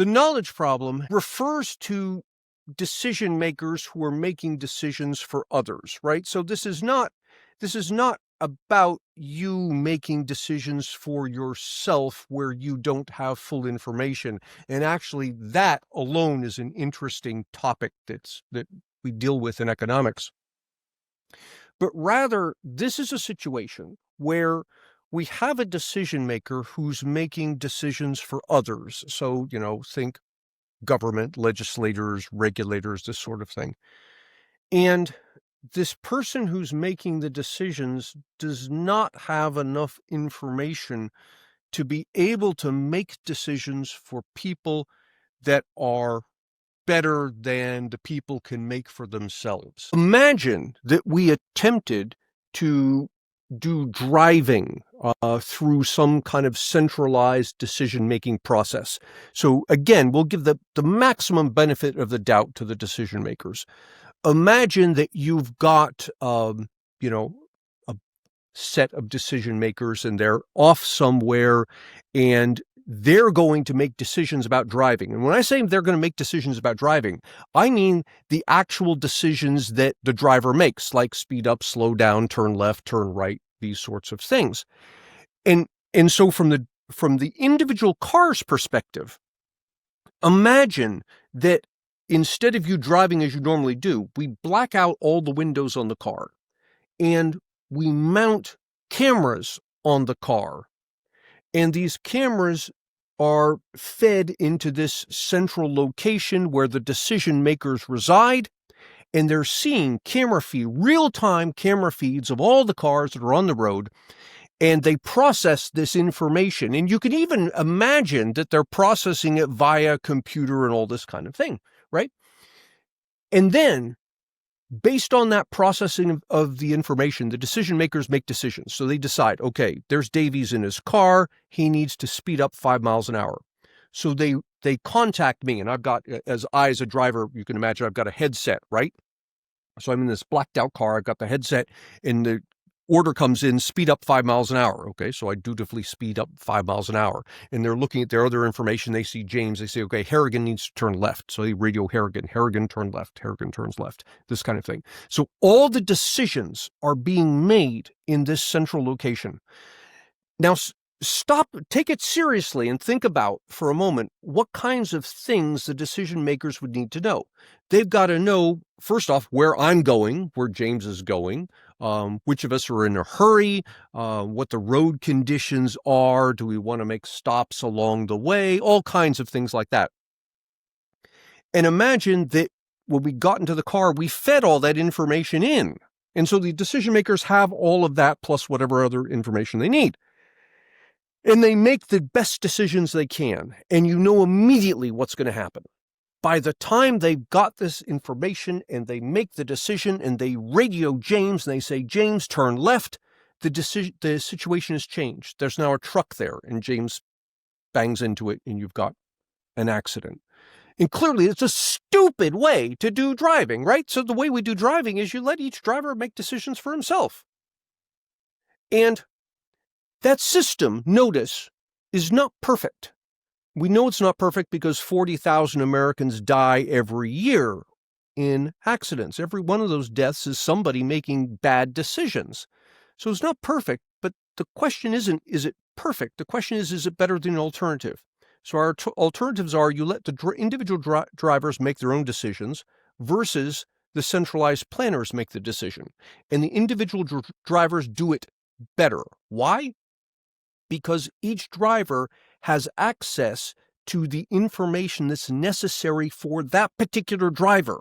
The knowledge problem refers to decision makers who are making decisions for others, right? So this is not about you making decisions for yourself where you don't have full information. And actually, that alone is an interesting topic that we deal with in economics. But rather, this is a situation where we have a decision maker who's making decisions for others. So, think government, legislators, regulators, this sort of thing. And this person who's making the decisions does not have enough information to be able to make decisions for people that are better than the people can make for themselves. Imagine that we attempted to do driving through some kind of centralized decision-making process. So again, we'll give the maximum benefit of the doubt to the decision makers. Imagine that you've got, a set of decision makers and they're off somewhere and they're going to make decisions about driving. And when I say they're going to make decisions about driving, I mean the actual decisions that the driver makes, like speed up, slow down, turn left, turn right, these sorts of things. And so from the individual car's perspective, imagine that instead of you driving as you normally do, we black out all the windows on the car and we mount cameras on the car. And these cameras are fed into this central location where the decision makers reside, and they're seeing real-time camera feeds of all the cars that are on the road, and they process this information. And you can even imagine that they're processing it via computer and all this kind of thing, right? And then, based on that processing of the information, the decision makers make decisions. So they decide, okay, there's Davies in his car. He needs to speed up 5 miles an hour. So they contact me, and I've got, as a driver, you can imagine I've got a headset, right? So I'm in this blacked out car. I've got the headset, and the order comes in, speed up 5 miles an hour. Okay, so I dutifully speed up 5 miles an hour. And they're looking at their other information. They see James. They say, okay, Harrigan needs to turn left. So they radio Harrigan. Harrigan turn left. Harrigan turns left. This kind of thing. So all the decisions are being made in this central location. Now, take it seriously and think about for a moment what kinds of things the decision makers would need to know. They've got to know, first off, where I'm going, where James is going, which of us are in a hurry, what the road conditions are, do we want to make stops along the way, all kinds of things like that. And imagine that when we got into the car, we fed all that information in. And so the decision makers have all of that plus whatever other information they need. And they make the best decisions they can, and you know immediately what's going to happen. By the time they've got this information and they make the decision and they radio James and they say, James, turn left, the situation has changed. There's now a truck there, and James bangs into it, and you've got an accident. And clearly, it's a stupid way to do driving, right? So the way we do driving is you let each driver make decisions for himself. And that system, notice, is not perfect. We know it's not perfect because 40,000 Americans die every year in accidents. Every one of those deaths is somebody making bad decisions. So it's not perfect, but the question isn't, is it perfect? The question is it better than an alternative? So our alternatives are you let the individual drivers make their own decisions versus the centralized planners make the decision. And the individual drivers do it better. Why? Because each driver has access to the information that's necessary for that particular driver.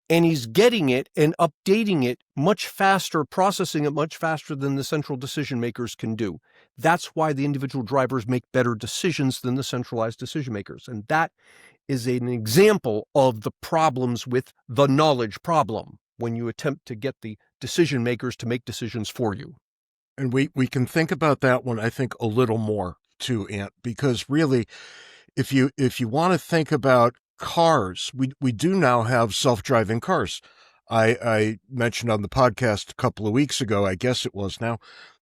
And he's getting it and updating it much faster, processing it much faster than the central decision makers can do. That's why the individual drivers make better decisions than the centralized decision makers. And that is an example of the problems with the knowledge problem when you attempt to get the decision makers to make decisions for you. And we can think about that one, I think, a little more too, Ant, because really, if you want to think about cars, we do now have self-driving cars. I mentioned on the podcast a couple of weeks ago, I guess it was now,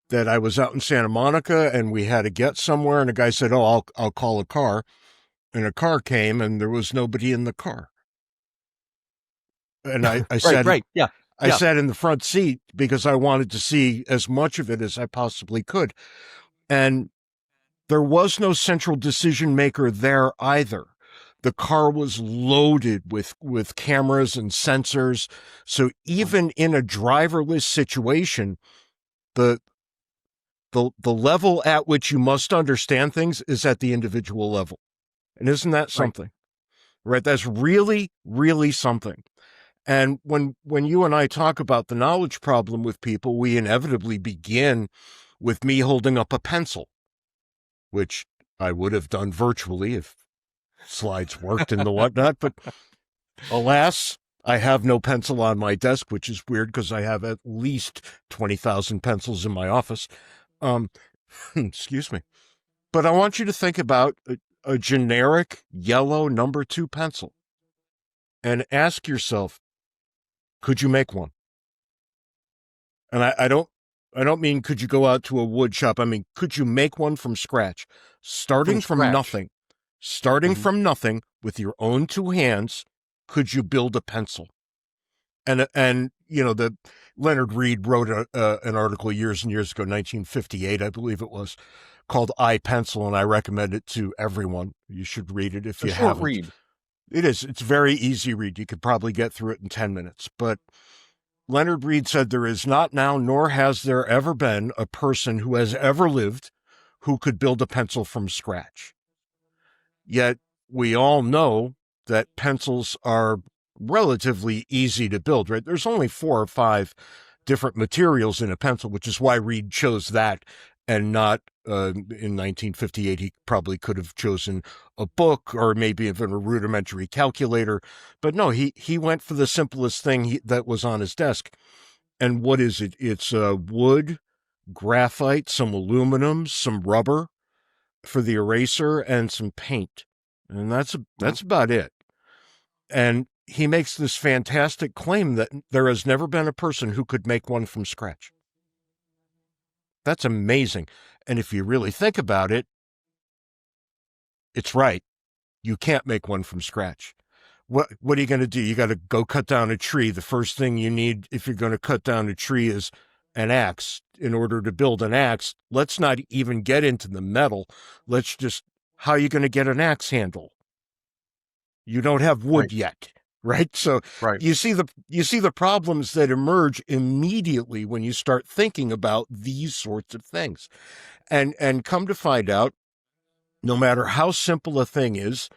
that I was out in Santa Monica and we had to get somewhere, and a guy said, "Oh, I'll call a car." and a car came and there was nobody in the car. And I Right, sat right. Yeah. I Yeah. sat in the front seat because I wanted to see as much of it as I possibly could. And there was no central decision maker there either. The car was loaded with cameras and sensors. So even in a driverless situation, the the level at which you must understand things is at the individual level. And isn't that Right. something? Right? That's really, really something. And when you and I talk about the knowledge problem with people, we inevitably begin with me holding up a pencil, which I would have done virtually if slides worked and the whatnot. But alas, I have no pencil on my desk, which is weird because I have at least 20,000 pencils in my office. Um, excuse me. But I want you to think about a generic yellow number 2 pencil and ask yourself, could you make one? And I don't mean could you go out to a wood shop. I mean, could you make one from scratch? From Starting from scratch. nothing. Starting Mhm. from nothing with your own 2 hands, could you build a pencil? And you know, the Leonard Reed wrote an article years and years ago, 1958, I believe it was, called I Pencil, and I recommend it to everyone. You should read it if A you short haven't. read. It is. It's very easy read. You could probably get through it in 10 minutes. But Leonard Reed said there is not now, nor has there ever been, a person who has ever lived who could build a pencil from scratch. Yet we all know that pencils are relatively easy to build, right? There's only 4 or 5 different materials in a pencil, which is why Reed chose that and not in 1958. He probably could have chosen a book or maybe even a rudimentary calculator. But no, he went for the simplest thing that was on his desk. And what is it? It's wood, graphite, some aluminum, some rubber for the eraser, and some paint. And Mhm. that's about it. And he makes this fantastic claim that there has never been a person who could make one from scratch. That's amazing. And if you really think about it, it's right. You can't make one from scratch. What are you going to do? You got to go cut down a tree. The first thing you need if you're going to cut down a tree is an axe. In order to build an axe, let's not even get into the metal. Let's just, how are you going to get an axe handle? You don't have wood Right. yet, right? So Right. you see the problems that emerge immediately when you start thinking about these sorts of things. And come to find out, no matter how simple a thing is,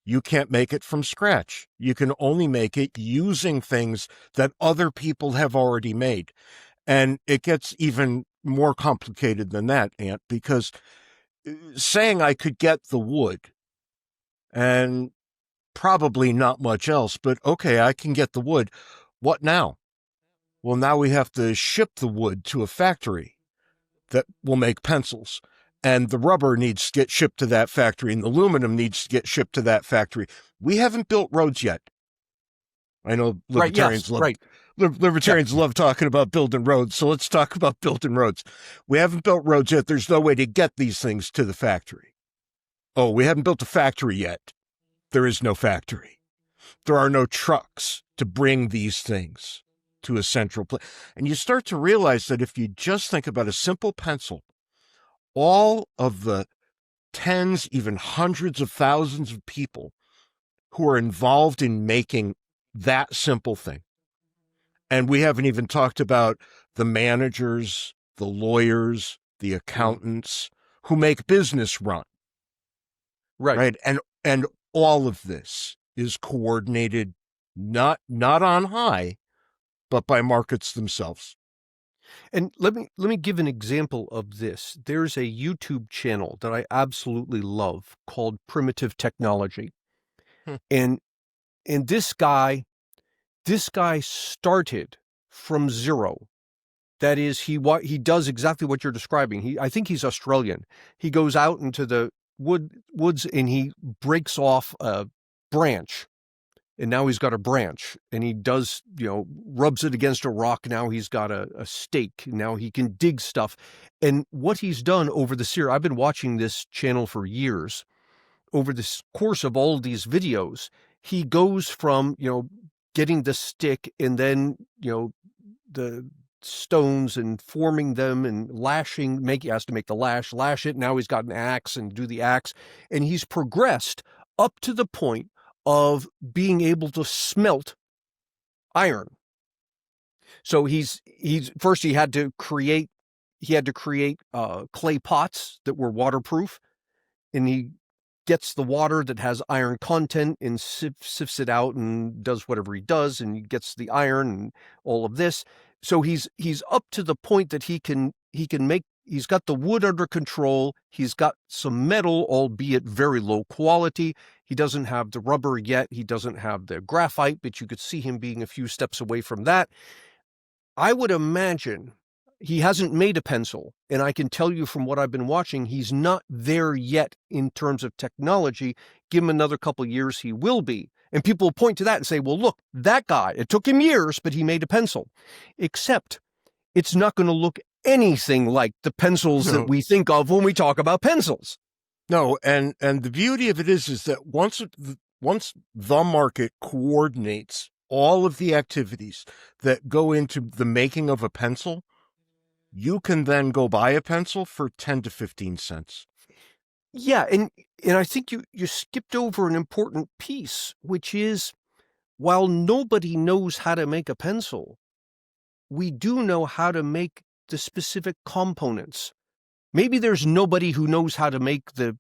you can't make it from scratch. You can only make it using things that other people have already made. And it gets even more complicated than that, Ant, because saying I could get the wood and probably not much else, but okay, I can get the wood. What now? Well, now we have to ship the wood to a factory that will make pencils. And the rubber needs to get shipped to that factory, and the aluminum needs to get shipped to that factory. We haven't built roads yet. I know Right. Yes. Right. Yeah. libertarians love talking about building roads, so let's talk about building roads. We haven't built roads yet. There's no way to get these things to the factory. Oh, we haven't built a factory yet. There is no factory. There are no trucks to bring these things to a central place. And you start to realize that if you just think about a simple pencil, all of the tens, even hundreds of thousands of people who are involved in making that simple thing. And we haven't even talked about the managers, the lawyers, the Mhm. accountants who make business run, Right. right? And all of this is coordinated not on high, but by markets themselves. And let me give an example of this. There's a YouTube channel that I absolutely love called Primitive Technology. Hmm. And this guy started from zero. That is, he does exactly what you're describing. I think he's Australian. He goes out into the woods and he breaks off a branch, and now he's got a branch, and he does, rubs it against a rock. Now he's got a stake. Now he can dig stuff. And what he's done over the year, I've been watching this channel for years, over this course of all of these videos, he goes from, getting the stick and then, the stones and forming them and lashing, he has to make the lash it. Now he's got an axe and do the axe. And he's progressed up to the point of being able to smelt iron. So he's first he had to create clay pots that were waterproof, and he gets the water that has iron content and sifts it out and does whatever he does, and he gets the iron and all of this. So he's up to the point that he can make, he's got the wood under control. He's got some metal, albeit very low quality. He doesn't have the rubber yet. He doesn't have the graphite, but you could see him being a few steps away from that. I would imagine he hasn't made a pencil, and I can tell you from what I've been watching, he's not there yet in terms of technology. Give him another couple of years, he will be. And people will point to that and say, well, look, that guy, it took him years, but he made a pencil. Except it's not going to look anything like the pencils that we think of when we talk about pencils. No, and the beauty of it is that once the market coordinates all of the activities that go into the making of a pencil, you can then go buy a pencil for 10 to 15 cents. Yeah, and I think you skipped over an important piece, which is, while nobody knows how to make a pencil, we do know how to make the specific components. Maybe there's nobody who knows how to make the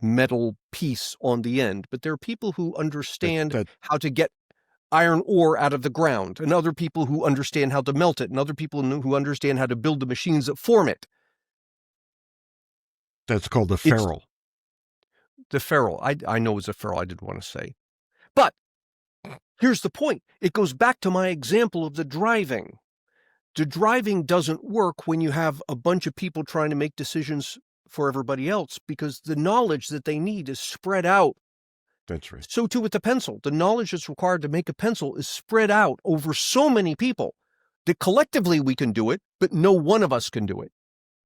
metal piece on the end, but there are people who understand how to get iron ore out of the ground, and other people who understand how to melt it, and other people who understand how to build the machines that form it. That's called the ferrule. The ferrule. I know it's a ferrule. I didn't want to say. But here's the point. It goes back to my example of the driving. The driving doesn't work when you have a bunch of people trying to make decisions for everybody else, because the knowledge that they need is spread out. That's right. So too with the pencil. The knowledge that's required to make a pencil is spread out over so many people that collectively we can do it, but no one of us can do it.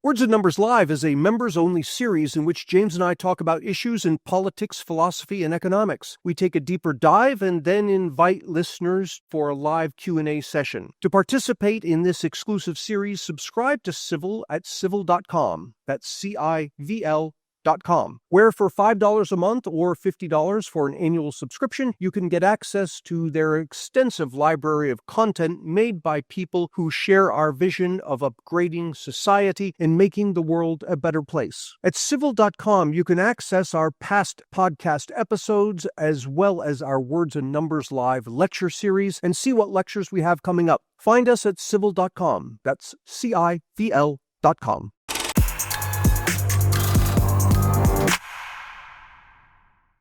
Words and Numbers Live is a members-only series in which James and I talk about issues in politics, philosophy, and economics. We take a deeper dive and then invite listeners for a live Q&A session. To participate in this exclusive series, subscribe to CiVL at CiVL.com. That's CiVL.com, where for $5 a month or $50 for an annual subscription, you can get access to their extensive library of content made by people who share our vision of upgrading society and making the world a better place. At CiVL.com, you can access our past podcast episodes as well as our Words and Numbers Live lecture series and see what lectures we have coming up. Find us at CiVL.com. That's CiVL.com.